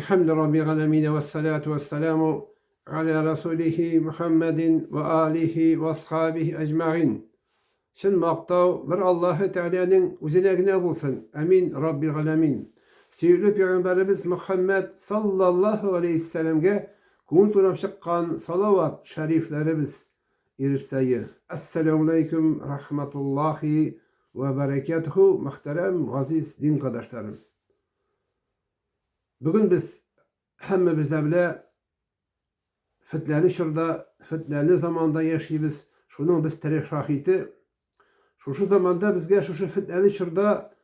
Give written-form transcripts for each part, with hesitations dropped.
الحمد رب العالمين والصلاة والسلام على رسوله محمد وآله وأصحابه أجمعين. Şun maqtav bir Allah Teala'nın üzerine bulsun. Amin Rabbil Alemin. Sevgili Peygamberimiz Muhammed sallallahu aleyhi ve sellem'e kunturam şıkkan salavat şeriflerimiz irseyi. Esselamu aleyküm rahmetullahi ve berekatuhu. Muhterem aziz din kardeşlerim. Bugün biz hemmimizde bile fitneli şurada, fitneli zamanda yaşayız. Şunun biz tarih şahidi. Şu zamanda bizge şu fitneli şurada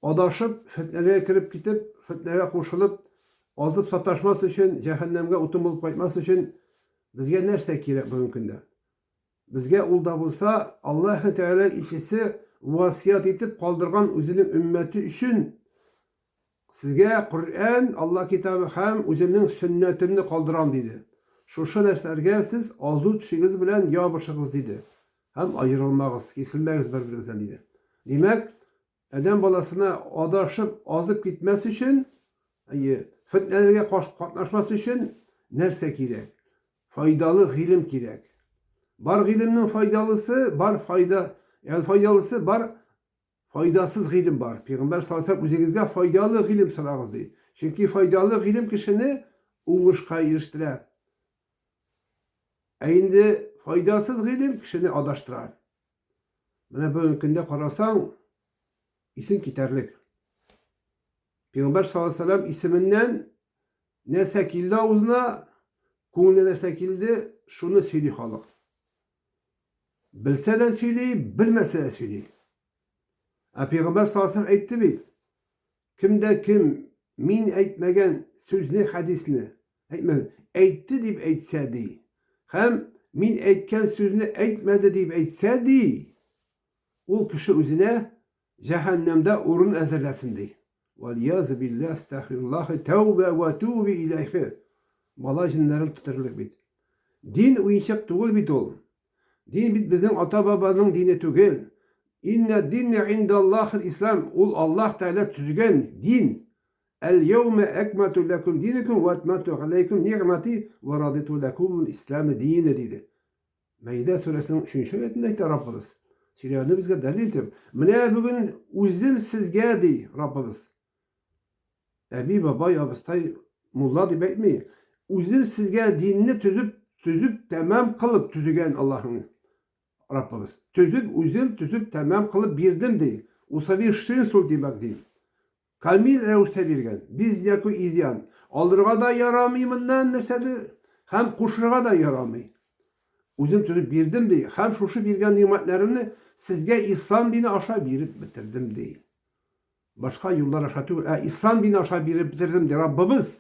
adaşıp, fitnelere kirip gitip, fitnelere koşulup, azıp sataşması için, cehennemge utum bulup kaytması için bizge nerse kirek bugün günde. Bizge ulda bulsa Allah-u Teala işisi vasiyat etip kaldırgan özünün ümmeti için sizge Kur'an, Allah kitabı hem özünün sünnetini kaldıran dedi. Şu neslerge siz azut şigiz bilen yabışıgız dedi. Hem ayrılmağız, kesilmeğiz birbirinizden dedi. Demek, adam balasına adaşıp azıp gitmesi için, fitnelerine katlaşması için nerse kirek? Faydalı ilim kirek. Bar ilimnin faydalısı, bar faydasız ilim var. Peygamber sallallahu aleyhi ve sellem üzerinizde faydalı ilim sorağız değil. Çünkü faydalı ilim kişini uğuşka eriştirir. Şimdi faydasız ilim kişini adaştırar. Bana bugünkünde karasan isim kiterlik. Peygamber sallallahu aleyhi ve sellem isminden ne şekilde uzuna, konu ne şekilde şunu söylüyor halk. Bilse de söyleyip, bilmese de söyleyip. Peygamber sallallahu aleyhi ve sellem aytdı bil. Kimde kim min aytmagan sözünü, hadisini aytdı deyip aytsaydı. Hem min aytgan sözünü aytmadı deyip aytsaydı. O kişi özüne cehennemde urun ezerlesin dey. Veliyazu billah estağfirullah tevbe ve tuğbi ileyhi. Valla cinlerin tutarlık bit. Din uyuşak tuğul bit ol. Din bit bizim ata babanın dini tügel. İnne dinne indallahil İslam. Ol Allah Teala tüzgen din. El yevme ekmetu lekum dinikum ve etmetu aleykum ni'meti ve raditu lekum İslam'ı dini dedi. Maide suresinin 3. ayetinde işte Rabbimiz. Şiryanı bizge delildir. Mine bugün uzun sizge di Rabbimiz. Ebi baba yabıstay mulla di bekmeyi. Uzun sizge dinini tüzüp tamam kılıp tüzügen Allah'ın. Rabbimiz. Tüzüp tamam kılıp birdim değil. Usavi şirin sul demek değil. Kamil revuşte birgen. Biz yakı izyan. Aldırga da yaramayımından mesela hem kuşraga da yaramayı. Uzun tüzüp birdim değil. Hem şuşu birgen nimetlerini sizge İslam dini aşağı birip bitirdim değil. Başka yollar aşağı değil. İslam dini aşağı birip bitirdim değil. Rabbimiz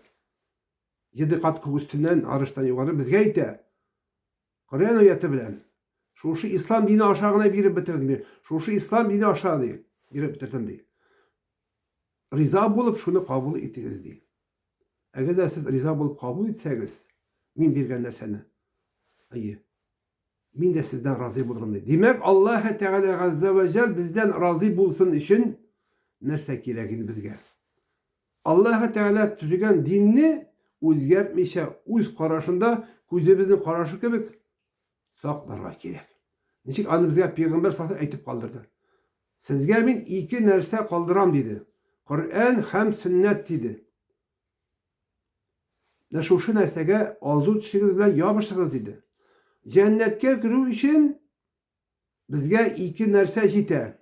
7 kat üstünden arıştan yukarı bizge ite. Kur'an ayeti bilen. Şu İslam dini aşağına birip bitirdim. Şu İslam dini aşağı değil. Birip bitirdim değil. Riza bulup şunu kabul ettiniz değil. Eğer siz riza bulup kabul etseniz, min birgenler seni. Min de sizden razı bulurum değil. Demek Allah Teala Azze ve Celle bizden razı bulsun için nerse gerekini bizge. Allah Teala tüzügen dinini özgertmişe, öz kararışında gözümüzün kararışı gibi saklarlar gerek. Niçin anımızga Peygamber sallallahu aytıp kaldırdı. Sizge min iki nerse kaldıram dedi. Kur'an hem sünnet dedi. Ne şu nersege azut şigiz bilen yapışıgız dedi. Cennetke kırı için bizge iki nerse jite.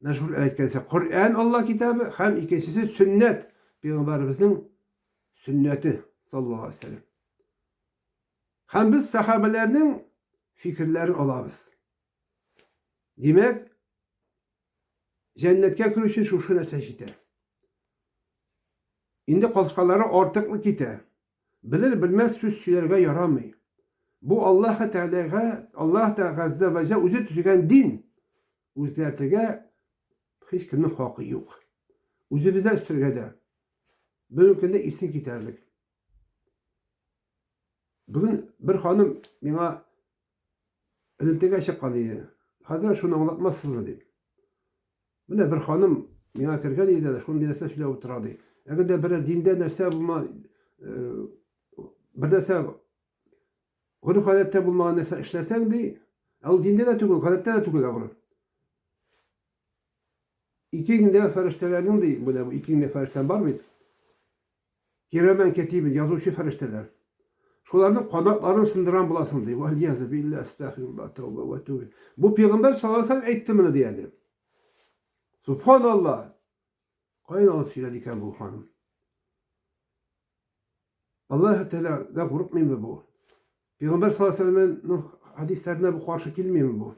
Ne şu ayetkense Kur'an Allah kitabı hem ikincisi sünnet. Peygamberimizin sünneti sallallahu aleyhi ve sellem. Hem biz sahabelerinin fikirlerini alabız. Demek cennetke kırı için şu nerse jite. İndi kalçaları ortaklık ite. Bilir bilmez süsçülerge yaramayı. Bu Allah Teala'ya, Allah Teala Azze ve Celle özü tüzügen din. Özlertege hiç kimin hakkı yok. Özü bize üstürgede. Bugünkünde isim kiterlik. Bugün bir hanım bana elimtege şıkkanıydı. Hazır şunu anlatmazsın dedi. Bu ne bir hanım bana kirken iyiydi. Şunu dinlese şöyle oturardı. Eğer de bir dinde nerse bulma, bir nerse urf adette bulma nerse işlersen de, o dinde de tükül, adette de tükül ağır. İki günde feriştelerin de, bu iki günde ferişten var mıydı? Kiramen ketibin, yazıcı ferişteler. Şularını kanatlarını sındıran bulasın diye. Valiyazı billah, estağfirullah, tevbe ve tevbe. Bu Peygamber sallallahu aleyhi ve sellem etti mi diyelim. Subhanallah. Kayın alıp söyledik bu hanım. Allah Teala da korkmayayım mı bu? Peygamber sallallahu aleyhi ve sellem'in hadislerine bu karşı gelmiyor mu bu?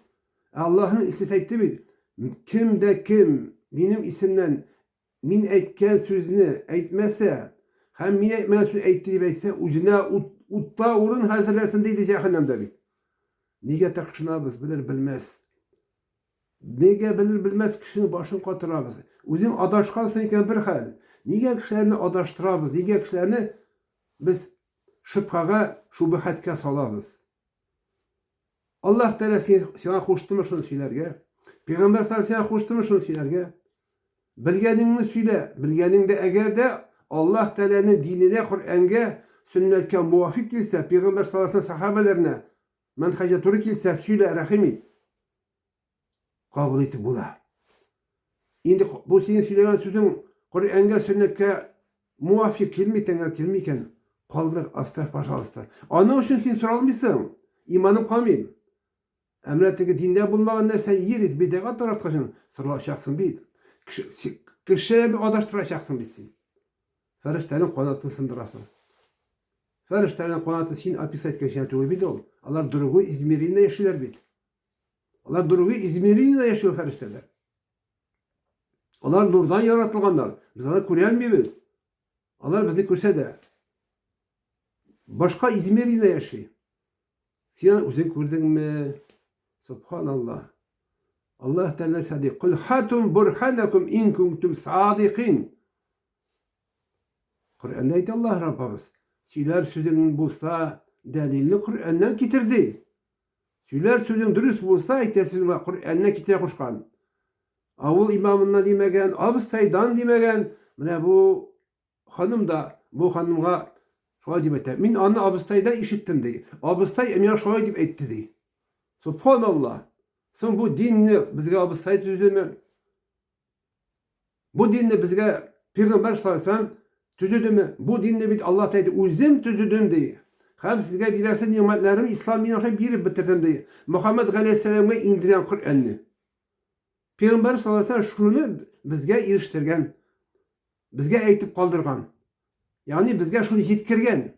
Allah'ın isteseydi mi? Kim de kim benim isimden min etken sözünü etmezse hem min etmez söz ettiği beyse ucuna utta urun hazırlasın deydi cehennemde bir. Nige takışınabız bilir bilmez. Nige bilir bilmez kişinin başını katırabız. Uzun adaşkansın iken bir hal. Nige kişilerini adaştırabız. Nige kişilerini biz şüphaga, şubuhatka salabız. Allah Teala sana hoştuma şunu söylerge. Peygamber sallallahu aleyhi ve sellem hoştuma şunu söylerge. Bilgenini söyle. Bilgeninde eğer de Allah Teala'nın dinine, Kur'an'a, sünnetke muvafık ise, Peygamber sallallahu aleyhi ve sellem sahabelerine menhece turuk ise söyle rahimi. Kabul etip bula. Şimdi bu senin söyleyen sözün Kur'an'a, sünnetke muvafık kelmeyken kaldır astaf başalıstar. Onun için sen soralmışsın. İmanım kamil. Emretteki dinde bulmağında sen yeriz bir dekat taratkaşın. Sırlaşacaksın bir. Kişiye bir adaştıracaksın bitsin. Feriştenin kanatını sındırasın. Feriştenin kanatı sin apisayt geçen tüvü bir de ol. Allah duruğu İzmir'inde yaşıyorlar bir. Allah duruğu İzmir'inde yaşıyor ferişteler. Allah nurdan yaratılganlar. Biz ona kuruyan mıyız? Allah bizi kursa da. Başka İzmir'inde yaşıyor. Sen uzun kurdun mu? Subhanallah. Allah Teala sadi. Kul hatum burhanakum in kuntum sadiqin. Kur'an'da ayet Allah Rabbimiz. Sizler sözün bulsa delilini Kur'an'dan getirdi. Sizler sözün dürüst bulsa ayetesini Kur'an'dan getirdi kuşkan. Avul imamından demegen, abistaydan demegen. Mine bu hanım da bu hanımga şöyle demekte. Min anı abistaydan işittim diye. Abistay emine şöyle deyip etti diye. Subhanallah. Sen bu dinni bizge abistay tüzüdü bu dinni bizge Peygamber sallallahu aleyhi ve sellem tüzüdü mü? Bu dinni bit Allah Teala uzim tüzüdüm diye. Hem sizge bilirse nimetlerimi İslam dinine bir bitirdim diye. Muhammed Aleyhisselam'a indiren Kur'an'ı. Peygamber sallallahu aleyhi ve sellem şunu bizge eriştirgen. Bizge eğitip kaldırgan. Yani bizge şunu yetkirgen.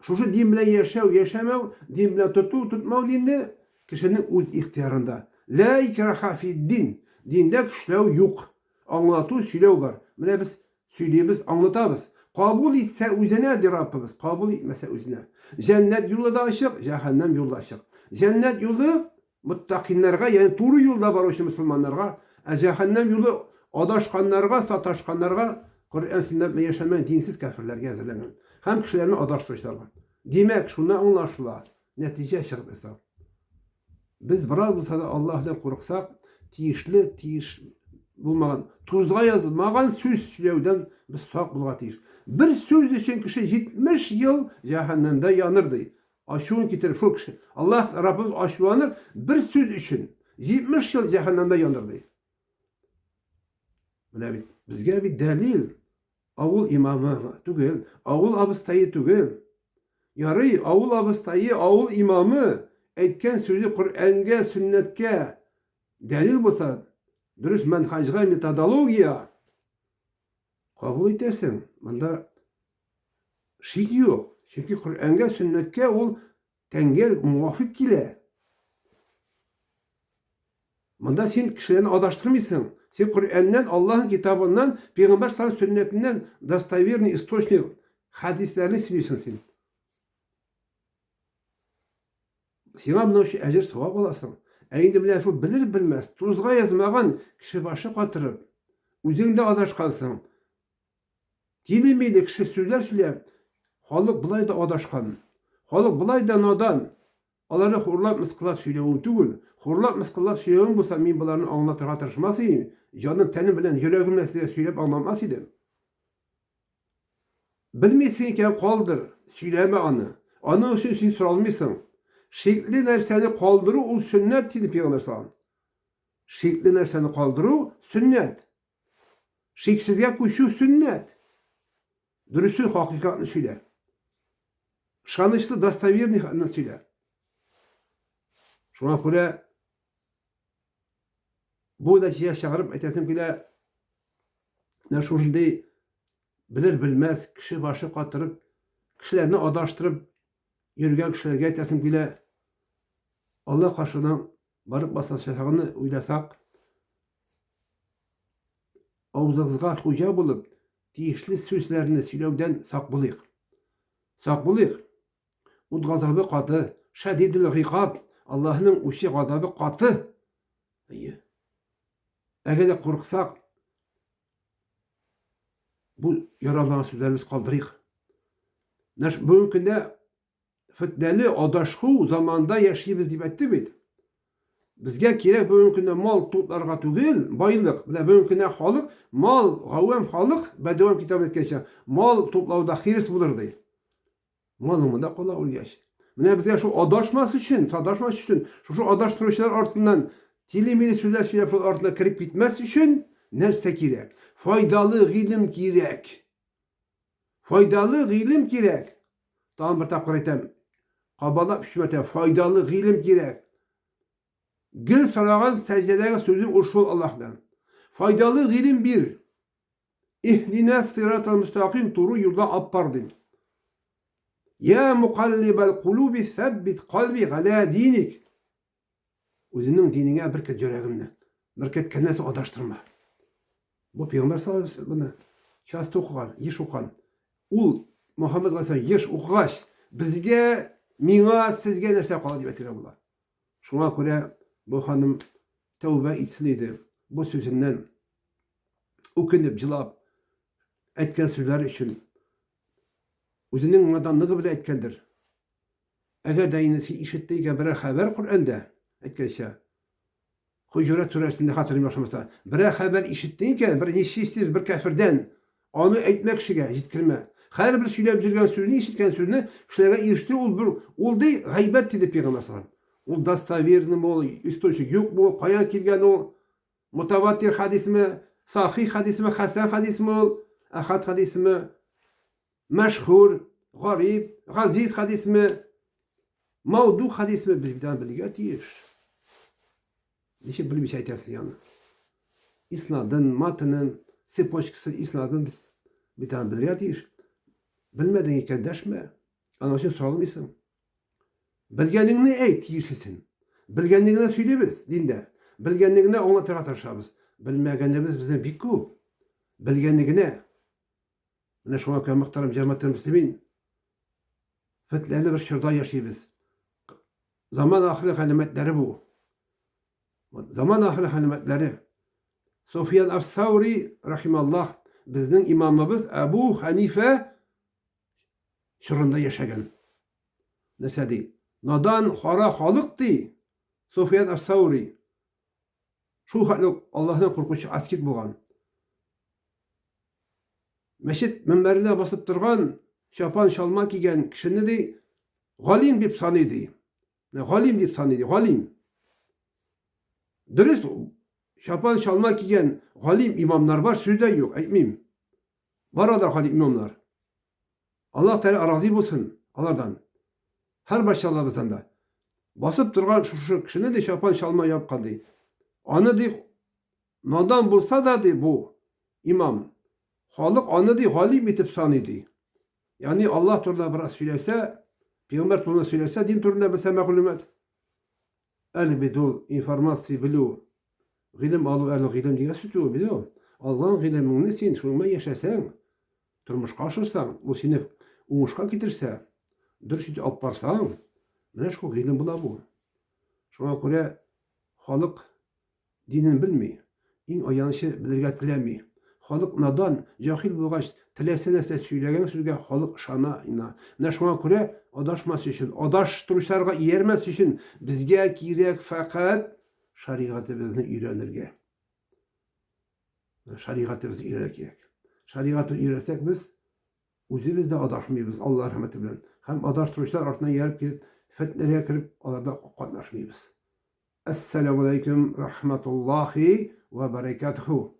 Şu din bilen yaşamav, din bilen tutmav dinni kişinin öz ihtiyarında. La ikraha fi din. Dinde kişilev yok. Anlatı söylev var. Mine biz söyleyimiz, anlatabiliriz. Kabul etse üzerine Rabbimiz. Kabul etmese üzerine. Cennet yolu da açık, cehennem yolu da açık. Cennet yolu muttakinlerge, yani doğru yolda var o şey Müslümanlarga. Cehennem yolu adaşkanlarga, sataşkanlarga, Kur'an sünnetle yaşamayan dinsiz kafirlerge hazırlanan. Hem kişilerini adaştırmışlarga. Demek şuna anlaşıla. Netice çıkıp hesap. Biz biraz olsa da Allah'tan korksak, tiyiş bulmagan, tuzga yazılmagan söz söylevden biz sağ bulga tiyiş. Bir söz için kişi 70 yıl cehennemde yanırdı. Aşuğun getirir şu kişi. Allah Rabbimiz aşuğlanır bir söz için 70 yıl cehennemde yanırdı. Bizge bir delil. Avul imamı tügül, avul abistayı tügül. Yarı avul abistayı, avul imamı etken sözü Kur'an'a, sünnetke delil bulsa, dürüst menhajga, metodologiya kabul edersin. Bunda şik yok. Çünkü Kur'an'a, sünnetke ol tengel muvafık kile. Bunda sen kişilerini adaştırmışsın. Sen Kur'an'dan, Allah'ın kitabından, Peygamber sallallahu aleyhi ve sünnetinden dastavirni, istoçni hadislerini siliyorsun sen. Sana bunu ecir sevap olasın. Eğinde bile şu bilir bilmez, tuzga yazmagan kişi başı katırıp, üzerinde adaşkansın. Dinimiydi kişi sözler söyleyip, halık bulay da adaşkan, halık bulay da nadan, Allah'ını hurlap mıskılap söyleyeyim değil. Hurlap mıskılap söyleyeyim bulsa, min bunlarını anlatırga tırışmasıyım. Canım tenim bilen, yüreğimle size söyleyip anlamaz idim. Bilmeysen iken kaldır. Söyleme onu. Onun için sen sorulmuşsun. Şekli nerseni kaldırı ol sünnet dedi Peygamber sallallahu. Şekli nerseni kaldırı sünnet. Şeksizge kuşu sünnet. Dürüstün hakikatini söyle. Şanışlı dastavirni söyle. Şuna göre bu da şeye çağırıp etesim ki ne şurada bilir bilmez kişi başı katırıp kişilerini adaştırıp yürüyen kişilerge etesim ki Allah karşıdan barıp basacağını uylasak ağzınızga hoca bulup deyişli sözlerini söylevden sakbılıyık. Sakbılıyık. O gazabı katı, şedidül gikab, Allah'ın uşi gazabı katı. Eğer de korksak bu yaralanan sözlerimiz kaldırıyık. Bugün de fitneli adaşkı zamanda yaşayımız deyip etti miydi? Bizge kerek bugün de mal toplarga tugil, baylık. Bugün de halık, mal, gavem halık, bedevam kitabı etkeşe. Mal toplavda hiris bulur değil. Malımında kola olgaş. Bizge şu adaşması için, sadaşması için, şu adaştırışlar ardından tilimini sözler ardından kirip gitmesi için nerse kerek? Faydalı ilim kerek. Faydalı ilim kerek. Tamam bir takdir etem. Kabala pişmete faydalı ilim kerek. Gül sarağın secdedeki sözün urşul Allah'tan. Faydalı ilim bir. İhdine sıratal müstakim turu yolda appardım. Ya mukallibel kulubi sebbit kalbi ala dinik. Özünün dinine bir kez yüreğimle. Bir kez kendisi adaştırma. Bu Peygamber sallallahu aleyhi ve sellem şahsı okugan, yiş okugan. Ul Muhammed Aleyhisselam yiş okugaş. Bizge, mina, sizge nerse kala deyip etkiler bunlar. Şuna göre bu hanım tövbe etsiliydi. Bu sözünden okunup cılap etken sözler için özünün nadanlığı bile etkendir. Eğer deyinisi işittiyken bir haber Kur'an'da etkense Hucurat Suresi'nde hatırım yaşamasa bir haber işittiyken bir neşistiz bir kafirden onu etmek şeye yetkirme. Her bir söyleyip jirgen sözünü işitken sözünü kişilere iliştir ol değil gaybet dedi Peygamber sallallahu aleyhi ve sellem. O dastavirni mi, istoşik yok mu, kayan kilgen o, mutavatir hadis mi, sahih hadis mi, hasan hadis mi, ahad hadis mi, meşhur, garip, gaziz hadis mi, mevdu hadis mi, biz bir tane bilgiye Dişi bir şey tesir yani. İsnadın, matının, sipoşkısı isnadın bir tane bilgiye bilmeden iken deşme. Anlaşın soralım isim. Bilgenliğini ey tiyirsisin. Bilgenliğini söyleyiniz dinde. Bilgenliğini ona tartışabız. Bilmegenlerimiz bize bikku. Bilgenliğine. Ne şu an muhterem cemaat-i müslimin. Fitneli bir şırda yaşayız. Zaman ahire halimetleri bu. Zaman ahire halimetleri. Sufyan as-Savri rahimallah bizning imamımız Ebu Hanife şırında yaşagan. Nese değil. Nadan hara halıktı. Sufyan as-Savri. Şu halık Allah'ın korkusu askit bulgan. Meşit minberine basıp durgan, şapan şalma kiygen kişini de galim deyip sanıydı. Galim deyip sanıydı. Galim. Dürüst şapan şalma kiygen galim imamlar var. Sözden yok. Etmeyeyim. Var adar galim imamlar. Allah Teala arazi bulsun. Allah'dan. Her başlarımızdan da. Basıp durgan şu kişini de şapan şalma yapkandı. Anı de nadan bulsa da de bu imam. Halık anı de halim etip sanıydı. Yani Allah turuna biraz söylese, Peygamber turuna söylese, din turuna bilse mekulumet. Elbidul informasyon bilu. Gilim alı gilim diye sütüyor biliyor. Allah'ın gilimini sen şununla yaşasan, turmuş kaşırsan, o seni umuşka getirse, dürüstü aparsan, ne şu gilim bula bu. Şuna göre halık dinin bilmiyor. İn o yanlışı bilirge dilemiyor. Halık nadan, cahil bulgaç, tilesine söylegen sözge halık şana ina. Ne şuna göre adaşması için, adaş duruşlarga yermesi için bizge kirek fakat şariatı bizni öğrenirge. Şariatı bizni öğrenirge. Şariatı öğrensek biz O'zimiz de adaşmayız Allah rahmeti bilen. Hem adaştırışlar artından yarıp gidip fitnelere kirip onlarda qatnaşmayız. Esselamu aleyküm rahmetullahi ve berekatuhu.